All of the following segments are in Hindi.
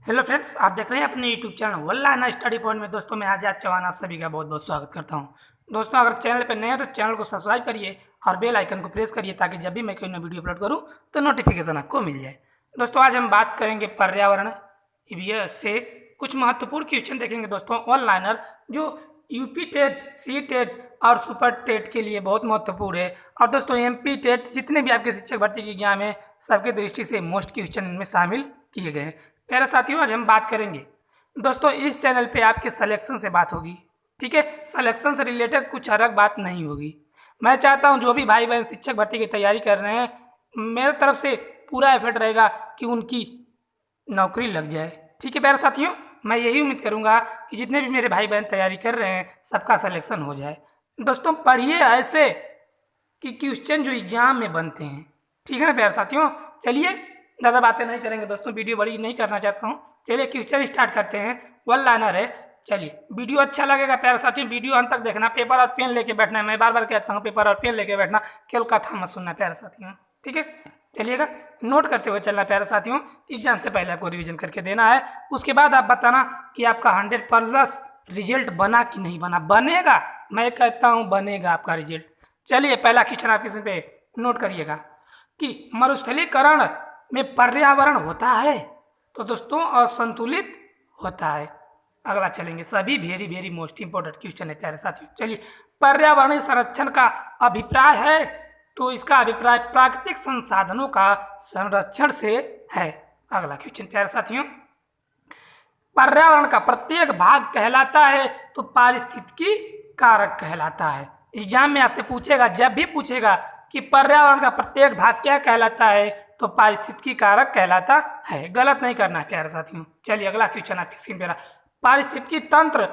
हेलो फ्रेंड्स, आप देख रहे हैं अपने YouTube channel online study point में। दोस्तों मैं आजाद चौहान आप सभी का बहुत बहुत स्वागत करता हूं। दोस्तों अगर चैनल पर नए हैं तो चैनल को सब्सक्राइब करिए और बेल आइकन को प्रेस करिए ताकि जब भी मैं कोई नई वीडियो अपलोड करूं तो नोटिफिकेशन आपको मिल जाए। दोस्तों आज हम बात करेंगे पर्यावरण से कुछ महत्वपूर्ण क्वेश्चन देखेंगे दोस्तों ऑनलाइनर, जो यूपी टेट, सी टेट और सुपर टेट के लिए बहुत महत्वपूर्ण है। और दोस्तों एमपी टेट जितने भी आपके शिक्षक भर्ती की एग्जाम है सबके दृष्टि से मोस्ट क्वेश्चन इनमें शामिल किए गए हैं। प्यारे साथियों आज हम बात करेंगे दोस्तों, इस चैनल पे आपके सिलेक्शन से बात होगी, ठीक है। सिलेक्शन से रिलेटेड कुछ अलग बात नहीं होगी। मैं चाहता हूं जो भी भाई बहन शिक्षक भर्ती की तैयारी कर रहे हैं, मेरे तरफ से पूरा एफर्ट रहेगा कि उनकी नौकरी लग जाए, ठीक है। प्यारे साथियों मैं यही उम्मीद करूंगा कि जितने भी मेरे भाई बहन तैयारी कर रहे हैं सबका सिलेक्शन हो जाए। दोस्तों पढ़िए ऐसे कि क्वेश्चन जो एग्जाम में बनते हैं, ठीक है ना प्यारे साथियों। चलिए ज़्यादा बातें नहीं करेंगे दोस्तों, वीडियो बड़ी नहीं करना चाहता हूँ। चलिए क्वेश्चन स्टार्ट करते हैं। वन लाइनर है। चलिए वीडियो अच्छा लगेगा प्यारे साथियों, वीडियो अंत तक देखना, पेपर और पेन लेके बैठना है। मैं बार बार कहता हूँ पेपर और पेन लेके बैठना, केवल कथा मत सुनना प्यारे साथियों, ठीक है। चलिएगा नोट करते हुए चलना प्यारे साथियों। एग्जाम से पहले आपको रिवीजन करके देना है, उसके बाद आप बताना कि आपका 100+ रिजल्ट बना कि नहीं बना। बनेगा, मैं कहता हूँ बनेगा आपका रिजल्ट। चलिए पहला क्वेश्चन आप किसी पे नोट करिएगा कि मरुस्थलीकरण में पर्यावरण होता है, तो दोस्तों असंतुलित होता है। अगला चलेंगे, सभी very very most important question है प्यारे साथियों। चलिए पर्यावरणीय संरक्षण का अभिप्राय है, तो इसका अभिप्राय प्राकृतिक संसाधनों का संरक्षण से है। अगला क्वेश्चन प्यारे साथियों, पर्यावरण का प्रत्येक भाग कहलाता है तो पारिस्थितिकी कारक कहलाता है। एग्जाम में आपसे पूछेगा, जब भी पूछेगा कि पर्यावरण का प्रत्येक भाग क्या कहलाता है, तो पारिस्थितिकी कारक कहलाता है। गलत नहीं करना है प्यारे साथियों। चलिए अगला क्वेश्चन आपकी स्क्रीन पर, पारिस्थितिकी तंत्र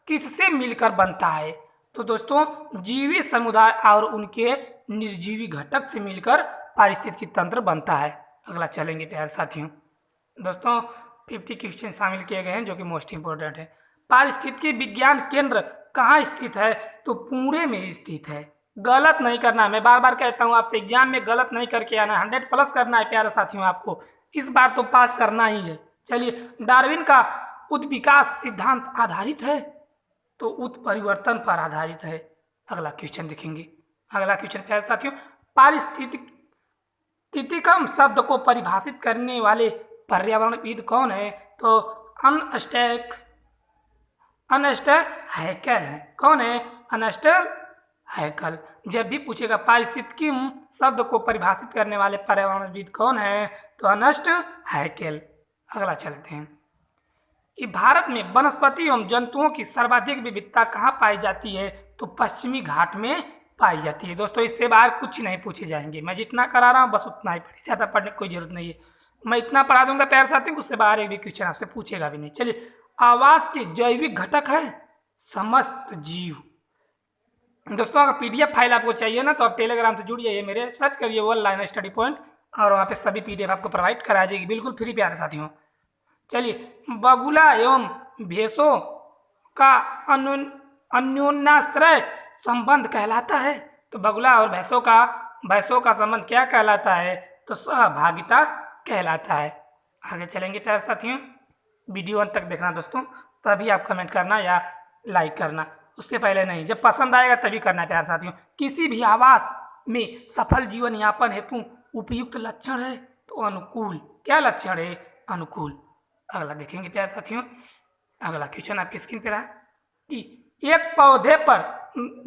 किससे मिलकर बनता है, तो दोस्तों जीवी समुदाय और उनके निर्जीवी घटक से मिलकर पारिस्थितिकी तंत्र बनता है। अगला चलेंगे प्यारे साथियों। दोस्तों 50 क्वेश्चन शामिल किए गए हैं जो कि मोस्ट इंपोर्टेंट है। पारिस्थितिकी विज्ञान केंद्र कहाँ स्थित है, तो पुणे में स्थित है। गलत नहीं करना है, मैं बार बार कहता हूँ आपसे, एग्जाम में गलत नहीं करके आना है, 100+ करना है प्यारे साथियों। आपको इस बार तो पास करना ही है। चलिए डार्विन का उत्विकास सिद्धांत आधारित है, तो उत्परिवर्तन पर आधारित है। अगला क्वेश्चन देखेंगे। अगला क्वेश्चन प्यारे साथियों, पारिस्थितिकम शब्द को परिभाषित करने वाले पर्यावरणविद कौन है, तो अर्नेस्ट हैकेल है। कौन है? Ernest Haeckel. जब भी पूछेगा पारिस्थितिकी शब्द को परिभाषित करने वाले पर्यावरणविद कौन है, तो अर्नेस्ट हैकेल। अगला चलते हैं कि भारत में वनस्पति एवं जंतुओं की सर्वाधिक विविधता कहाँ पाई जाती है, तो पश्चिमी घाट में पाई जाती है। दोस्तों इससे बाहर कुछ नहीं पूछे जाएंगे, मैं जितना करा रहा हूँ बस उतना ही पढ़िए, ज़्यादा पढ़ने की कोई जरूरत नहीं है। मैं इतना पढ़ा दूंगा प्यारे साथियों, उससे बाहर एक भी क्वेश्चन आपसे पूछेगा भी नहीं। चलिए आवास के जैविक घटक है समस्त जीव। दोस्तों अगर PDF फाइल आपको चाहिए ना, तो आप टेलीग्राम से जुड़ जाइए, मेरे सर्च करिए ऑनलाइन स्टडी पॉइंट, और वहाँ पे सभी PDF आपको प्रोवाइड करा जाएगी बिल्कुल फ्री प्यारे साथियों। चलिए बगुला एवं भैंसों का अन्योन्याश्रय संबंध कहलाता है, तो बगुला और भैंसों का संबंध क्या कहलाता है, तो सहभागिता कहलाता है। आगे चलेंगे प्यारे साथियों, वीडियो अंत तक देखना दोस्तों, तभी आप कमेंट करना या लाइक करना, उसके पहले नहीं। जब पसंद आएगा तभी करना प्यारे साथियों। किसी भी आवास में सफल जीवन यापन हेतु उपयुक्त लक्षण है, तो अनुकूल। क्या लक्षण है? अनुकूल। अगला देखेंगे प्यारे साथियों। अगला क्वेश्चन आपकी स्क्रीन पर है कि एक पौधे पर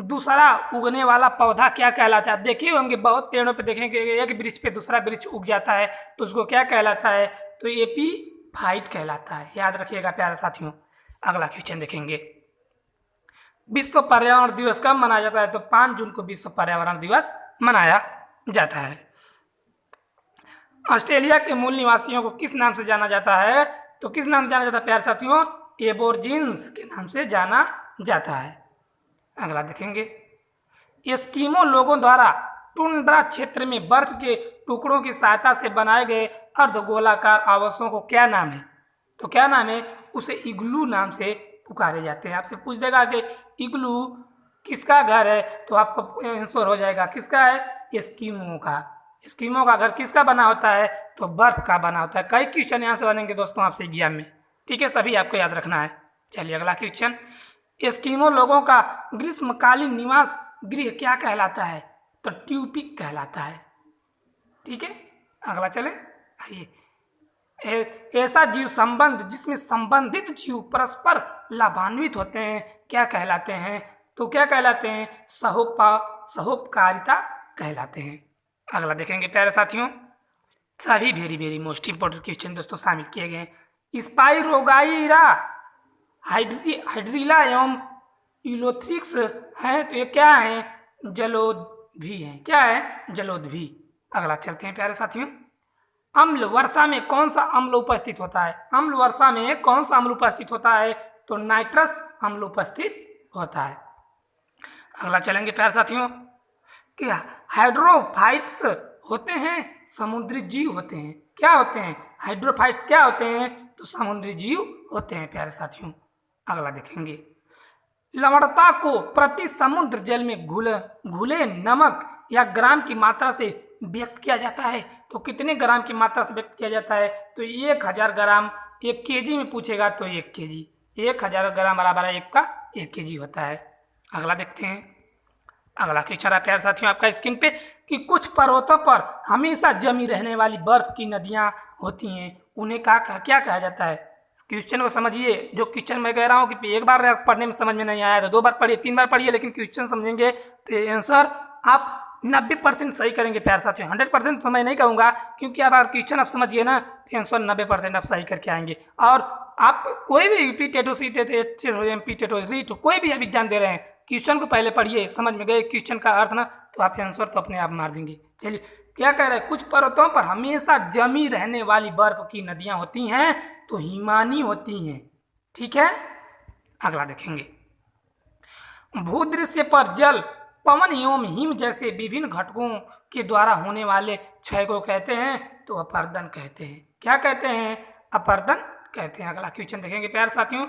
दूसरा उगने वाला पौधा क्या कहलाता है। देखिए होंगे बहुत पेड़ों पे देखेंगे एक वृक्ष पे दूसरा वृक्ष उग जाता है, तो उसको क्या कहलाता है, तो एपीफाइट कहलाता है। याद रखिएगा प्यारे साथियों। अगला क्वेश्चन देखेंगे, विश्व पर्यावरण दिवस कब मनाया जाता है, तो 5 जून को विश्व पर्यावरण दिवस मनाया जाता है। ऑस्ट्रेलिया के मूल निवासियों को किस नाम से जाना जाता है, तो किस नाम से जाना जाता है प्यारे साथियों, एबोर्जिन्स के नाम से जाना जाता है। अगला देखेंगे, एस्किमो लोगों द्वारा टुंड्रा क्षेत्र में बर्फ के टुकड़ों की सहायता से बनाए गए अर्धगोलाकार आवासों को क्या नाम है, तो क्या नाम है, उसे इग्लू नाम से पुकारे जाते हैं। आपसे पूछ देगा कि इग्लू किसका घर है, तो आपको आंसर हो जाएगा किसका है, एस्किमो का। एस्किमो का घर किसका बना होता है, तो बर्फ का बना होता है। कई क्वेश्चन यहाँ से बनेंगे दोस्तों आपसे एग्जाम में, ठीक है, सभी आपको याद रखना है। चलिए अगला क्वेश्चन, एस्किमो लोगों का ग्रीष्मकालीन निवास गृह क्या कहलाता है? तो ट्यूपिक कहलाता है। ठीक है, अगला चले आइए, ऐसा जीव संबंध जिसमें संबंधित जीव परस्पर लाभान्वित होते हैं क्या कहलाते हैं? तो क्या कहलाते हैं? सहोपकारिता कहलाते हैं। अगला देखेंगे प्यारे साथियों, सभी very very most important question दोस्तों शामिल किए गए हैं। स्पाइरोगाइरा, हाइड्रिला एवं यूलोथ्रिक्स हैं, तो ये क्या है? जलोदभी हैं। क्या है? जलोदभी। अगला चलते हैं प्यारे साथियों, अम्ल वर्षा में कौन सा अम्ल उपस्थित होता है? अम्ल वर्षा में कौन सा अम्ल उपस्थित होता है? तो नाइट्रस अम्ल उपस्थित होता है। अगला चलेंगे प्यारे साथियों, कि हाइड्रोफाइट्स होते हैं समुद्री जीव होते हैं। क्या होते हैं? हाइड्रोफाइट्स क्या होते हैं? तो समुद्री जीव होते हैं प्यारे साथियों। अगला देखेंगे, लवणता को प्रति समुद्र जल में घुले नमक या ग्राम की मात्रा से व्यक्त किया जाता है। तो कितने ग्राम की मात्रा से व्यक्त किया जाता है? तो 1000 ग्राम। 1 केजी में पूछेगा तो 1 केजी, 1000 ग्राम बराबर है 1 का 1 केजी होता है। अगला देखते हैं, अगला क्वेश्चन है प्यारे साथियों आपका स्क्रीन पे, कि कुछ पर्वतों पर हमेशा जमी रहने वाली बर्फ की नदियां होती हैं, उन्हें क्या कहा जाता है? क्वेश्चन को समझिए। जो क्वेश्चन मैं कह रहा हूँ कि एक बार पढ़ने में समझ में नहीं आया तो 2 बार पढ़िए, 3 बार पढ़िए, लेकिन क्वेश्चन समझेंगे तो आंसर आप 90% सही करेंगे प्यारे साथियों। 100% तो मैं नहीं कहूँगा, क्योंकि अब अगर क्वेश्चन आप समझिए ना तो आंसर 90% आप सही करके आएंगे। और आप कोई भी यूपी टेटो, सी टेटो, एमपी टेटो, रीट, कोई भी आप एग्जाम दे रहे हैं, क्वेश्चन को पहले पढ़िए, समझ में गए क्वेश्चन का अर्थ ना, तो आप आंसर तो अपने आप मार देंगे। चलिए, क्या कह रहे हैं? कुछ पर्वतों पर हमेशा जमी रहने वाली बर्फ की नदियां होती हैं, तो हिमानी होती हैं। ठीक है, अगला देखेंगे, भूदृश्य पर जल, पवन एवं हिम जैसे विभिन्न घटकों के द्वारा होने वाले क्षय को कहते हैं, तो अपरदन कहते हैं। क्या कहते हैं? अपरदन कहते हैं। अगला क्वेश्चन देखेंगे प्यारे साथियों,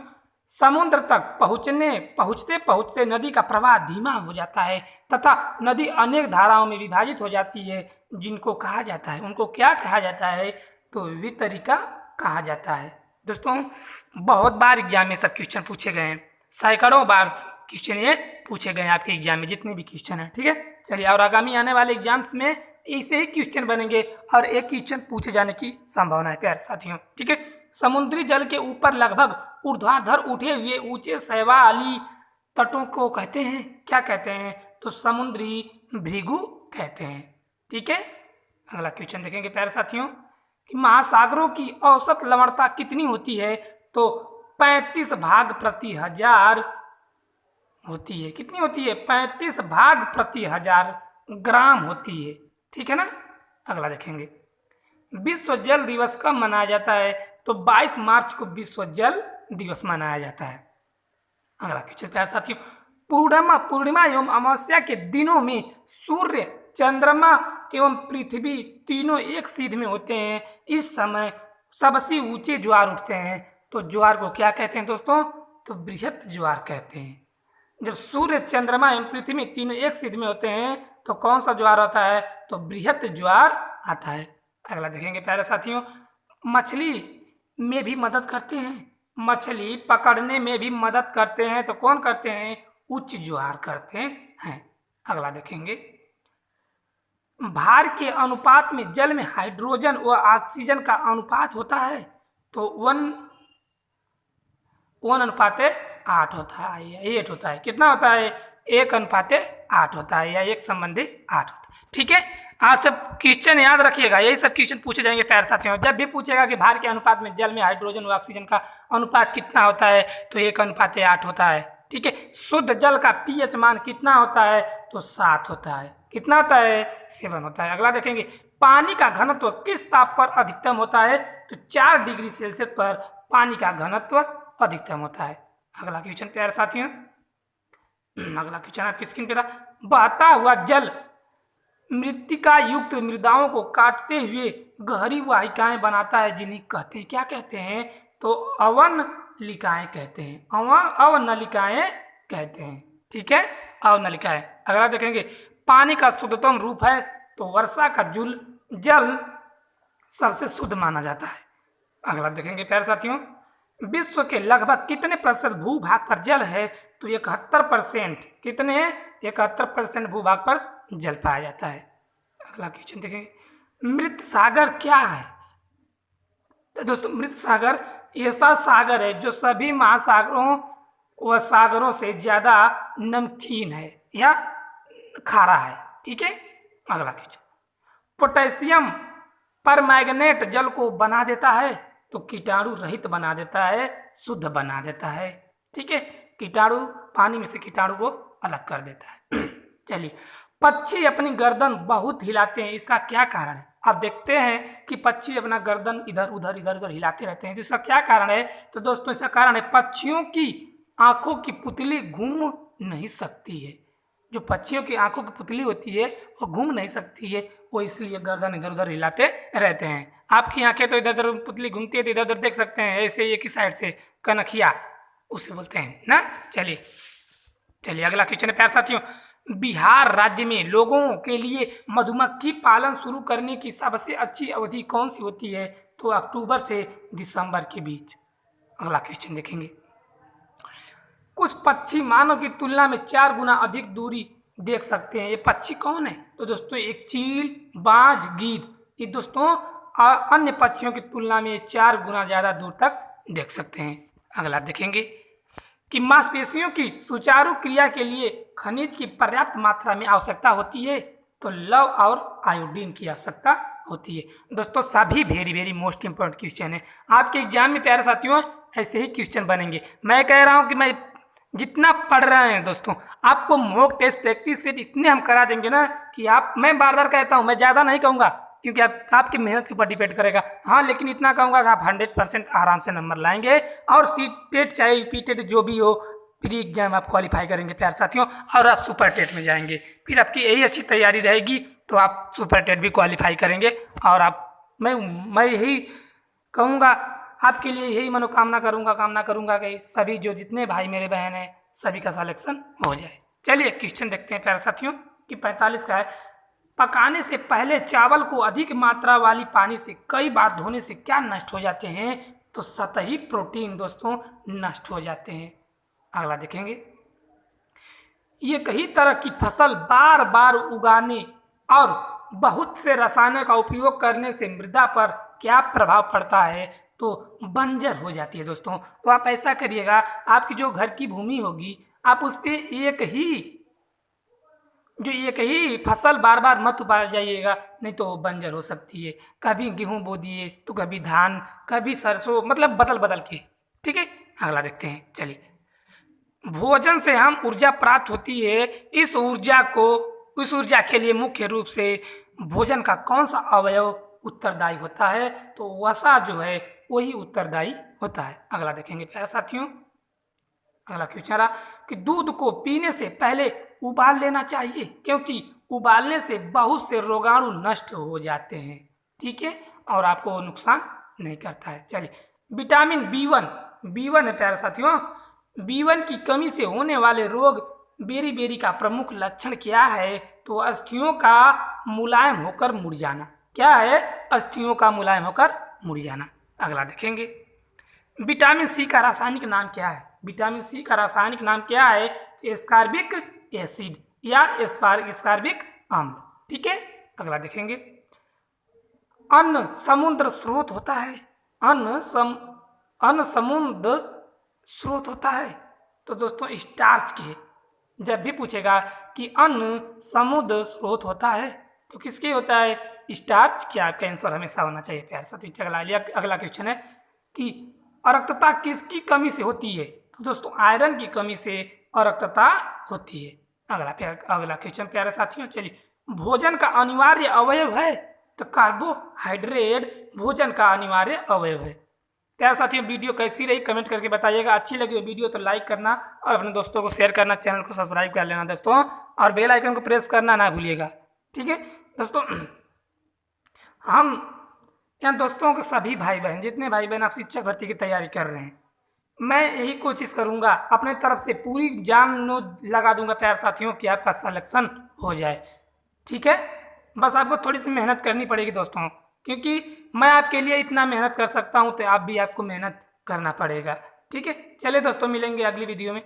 समुद्र तक पहुँचते पहुँचते नदी का प्रवाह धीमा हो जाता है तथा नदी अनेक धाराओं में विभाजित हो जाती है, जिनको कहा जाता है, उनको क्या कहा जाता है? तो वितरिका कहा जाता है। दोस्तों, बहुत बार एग्जाम में सब क्वेश्चन पूछे गए हैं, सैकड़ों बार क्वेश्चन ये पूछे गए हैं आपके एग्जाम में, जितने भी क्वेश्चन हैं। ठीक है, चलिए, और आगामी आने वाले एग्जाम्स में ऐसे ही क्वेश्चन बनेंगे और एक क्वेश्चन पूछे जाने की संभावना है प्यारे साथियों। ठीक है, समुद्री जल के ऊपर लगभग ऊर्ध्वाधर उठे हुए ऊंचे शैवाली तटों को कहते हैं, क्या कहते हैं? तो समुद्री भृगु कहते हैं। ठीक है, अगला क्वेश्चन देखेंगे प्यारे साथियों, कि महासागरों की औसत लवणता कितनी होती है? तो 35 भाग प्रति 1000 होती है। कितनी होती है? 35 भाग प्रति 1000 ग्राम होती है। ठीक है ना। अगला देखेंगे, विश्व जल दिवस कब मनाया जाता है? तो 22 मार्च को विश्व जल दिवस मनाया जाता है। अगला क्वेश्चन प्यारे साथियों, पूर्णिमा एवं अमावस्या के दिनों में सूर्य, चंद्रमा एवं पृथ्वी तीनों एक सीध में होते हैं। इस समय सबसे ऊंचे ज्वार उठते हैं, तो ज्वार को क्या कहते हैं दोस्तों? तो बृहत ज्वार कहते हैं। जब सूर्य, चंद्रमा एवं पृथ्वी तीनों एक सीध में होते हैं तो कौन सा ज्वार आता है? तो बृहत ज्वार आता है। अगला देखेंगे प्यारे साथियों, मछली में भी मदद करते हैं, मछली पकड़ने में भी मदद करते हैं, तो कौन करते हैं? उच्च ज्वार करते हैं। अगला देखेंगे, भार के अनुपात में जल में हाइड्रोजन व ऑक्सीजन का अनुपात होता है, तो 1:8 होता है या 8 होता है। कितना होता है? 1:8 होता है या 1:8 होता है। ठीक है, आप सब क्वेश्चन याद रखिएगा, यही सब क्वेश्चन पूछे जाएंगे प्यारे साथियों। जब भी पूछेगा कि भार के अनुपात में जल में हाइड्रोजन व ऑक्सीजन का अनुपात कितना होता है, तो 1:8 होता है। ठीक है, शुद्ध जल का पीएच मान कितना होता है? तो 7 होता है। कितना होता है? 7 होता है। अगला देखेंगे, पानी का घनत्व किस ताप पर अधिकतम होता है? तो 4 डिग्री सेल्सियस पर पानी का घनत्व अधिकतम होता है। अगला क्वेश्चन प्यारे साथियों, अगला क्वेश्चन आपकी स्क्रीन पर, बहता हुआ जल मृत्तिका युक्त मृदाओं को काटते हुए गहरी वाहिकाएं बनाता है, जिन्हें कहते हैं, क्या कहते हैं? तो अवनलिकाएं कहते हैं, अवनलिकाएं कहते हैं। ठीक है, अवनलिकाएं। अगला देखेंगे, पानी का शुद्धतम रूप है, तो वर्षा का जल सबसे शुद्ध माना जाता है। अगला देखेंगे प्यारे साथियों, विश्व के लगभग कितने प्रतिशत भूभाग पर जल है? तो 71%। कितने? 71% भूभाग पर जल पाया जाता है। अगला क्वेश्चन देखेंगे, मृत सागर क्या है? तो दोस्तों मृत सागर ऐसा सागर है जो सभी महासागरों व सागरों से ज्यादा नमकीन है या खारा है। ठीक है, अगला क्वेश्चन, पोटेशियम परमैंगनेट जल को बना देता है? तो कीटाणु रहित बना देता है, शुद्ध बना देता है। ठीक है, कीटाणु पानी में से कीटाणु को अलग कर देता है। चलिए, पक्षी अपनी गर्दन बहुत हिलाते हैं, इसका क्या कारण है? आप देखते हैं कि पक्षी अपना गर्दन इधर उधर हिलाते रहते हैं, तो इसका क्या कारण है? तो दोस्तों इसका कारण है पक्षियों की आंखों की पुतली घूम नहीं सकती है। जो पक्षियों की आंखों की पुतली होती है वो घूम नहीं सकती है, वो इसलिए गर्दन इधर उधर हिलाते रहते हैं। आपकी आंखें तो इधर उधर पुतली घूमती है तो इधर उधर देख सकते हैं, ऐसे एक ही साइड से कनखिया उसे बोलते हैं ना। चलिए चलिए अगला क्वेश्चन है प्यारे साथियों, बिहार राज्य में लोगों के लिए मधुमक्खी पालन शुरू करने की सबसे अच्छी अवधि कौन सी होती है? तो अक्टूबर से दिसंबर के बीच। अगला क्वेश्चन देखेंगे, कुछ पक्षी मानव की तुलना में 4 गुना अधिक दूरी देख सकते हैं, ये पक्षी कौन है? तो दोस्तों एक चील, बाज, गीद, ये दोस्तों अन्य पक्षियों की तुलना में 4 गुना ज़्यादा दूर तक देख सकते हैं। अगला देखेंगे कि मांसपेशियों की सुचारू क्रिया के लिए खनिज की पर्याप्त मात्रा में आवश्यकता होती है? तो लव और आयोडीन की आवश्यकता होती है। दोस्तों सभी वेरी मोस्ट इंपॉर्टेंट क्वेश्चन है आपके एग्जाम में प्यारे साथियों, ऐसे ही क्वेश्चन बनेंगे। मैं कह रहा हूँ कि मैं जितना पढ़ रहे हैं दोस्तों, आपको मॉक टेस्ट प्रैक्टिस से इतने हम करा देंगे ना कि आप, मैं बार बार कहता हूँ, मैं ज़्यादा नहीं कहूँगा क्योंकि आपकी मेहनत के ऊपर डिपेंड करेगा। हाँ, लेकिन इतना कहूँगा कि आप 100% आराम से नंबर लाएंगे और सी टेट चाहे पी टेट जो भी हो, प्री एग्जाम आप क्वालिफाई करेंगे प्यारे साथियों, और आप सुपर टेट में जाएंगे। फिर आपकी यही अच्छी तैयारी रहेगी तो आप सुपर टेट भी क्वालिफाई करेंगे। और आप, मैं यही कहूँगा आपके लिए, यही मनोकामना कामना करूँगा कि सभी जो जितने भाई मेरे बहन हैं सभी का सिलेक्शन हो जाए। चलिए क्वेश्चन देखते हैं प्यारे साथियों कि 45 का है, पकाने से पहले चावल को अधिक मात्रा वाली पानी से कई बार धोने से क्या नष्ट हो जाते हैं? तो सतही प्रोटीन दोस्तों नष्ट हो जाते हैं। अगला देखेंगे, ये कई तरह की फसल बार बार उगाने और बहुत से रसायनों का उपयोग करने से मृदा पर क्या प्रभाव पड़ता है? तो बंजर हो जाती है दोस्तों। तो आप ऐसा करिएगा, आपकी जो घर की भूमि होगी आप उस पर एक ही फसल बार बार मत उगा जाइएगा, नहीं तो वो बंजर हो सकती है। कभी गेहूं बो दिए तो कभी धान, कभी सरसों, मतलब बदल बदल के। ठीक है, अगला देखते हैं। चलिए, भोजन से हम ऊर्जा प्राप्त होती है, इस ऊर्जा के लिए मुख्य रूप से भोजन का कौन सा अवयव उत्तरदायी होता है? तो वसा जो है वही उत्तरदायी होता है। अगला देखेंगे प्यारे साथियों, अगला क्वेश्चन रहा कि दूध को पीने से पहले उबाल लेना चाहिए क्योंकि उबालने से बहुत से रोगाणु नष्ट हो जाते हैं। ठीक है, और आपको नुकसान नहीं करता है। चलिए, विटामिन बी वन है प्यारे साथियों, B1 की कमी से होने वाले रोग बेरी का प्रमुख लक्षण क्या है? तो अस्थियों का मुलायम होकर मुड़ जाना। क्या है? अस्थियों का मुलायम होकर मुड़ जाना। अगला देखेंगे, विटामिन सी का रासायनिक नाम क्या है? विटामिन सी का रासायनिक नाम क्या है? एस्कॉर्बिक एसिड या एस्कॉर्बिक अम्ल। ठीक है, अगला देखेंगे, अन्न समुद्र स्रोत होता है? अन्न समुद्र स्रोत होता है? तो दोस्तों स्टार्च के, जब भी पूछेगा कि अन्न समुद्र स्रोत होता है तो किसके होता है? स्टार्च के। आपका आंसर हमेशा होना चाहिए प्यारे साथियों। अगला क्वेश्चन है कि अरक्तता किसकी कमी से होती है? तो दोस्तों आयरन की कमी से अरक्तता होती है। अगला क्वेश्चन प्यारे साथियों, चलिए, भोजन का अनिवार्य अवयव है? तो कार्बोहाइड्रेट भोजन का अनिवार्य अवयव है। प्यारे साथियों, वीडियो कैसी रही कमेंट करके बताइएगा। अच्छी लगी वीडियो तो लाइक करना और अपने दोस्तों को शेयर करना, चैनल को सब्सक्राइब कर लेना दोस्तों, और बेल आइकन को प्रेस करना ना भूलिएगा। ठीक है दोस्तों, हम यहाँ दोस्तों के सभी भाई बहन, जितने भाई बहन आप शिक्षक भर्ती की तैयारी कर रहे हैं, मैं यही कोशिश करूँगा, अपने तरफ से पूरी जान लगा दूंगा प्यारे साथियों कि आपका सिलेक्शन हो जाए। ठीक है, बस आपको थोड़ी सी मेहनत करनी पड़ेगी दोस्तों, क्योंकि मैं आपके लिए इतना मेहनत कर सकता हूँ तो आप भी आपको मेहनत करना पड़ेगा। ठीक है, चलिए दोस्तों, मिलेंगे अगली वीडियो में।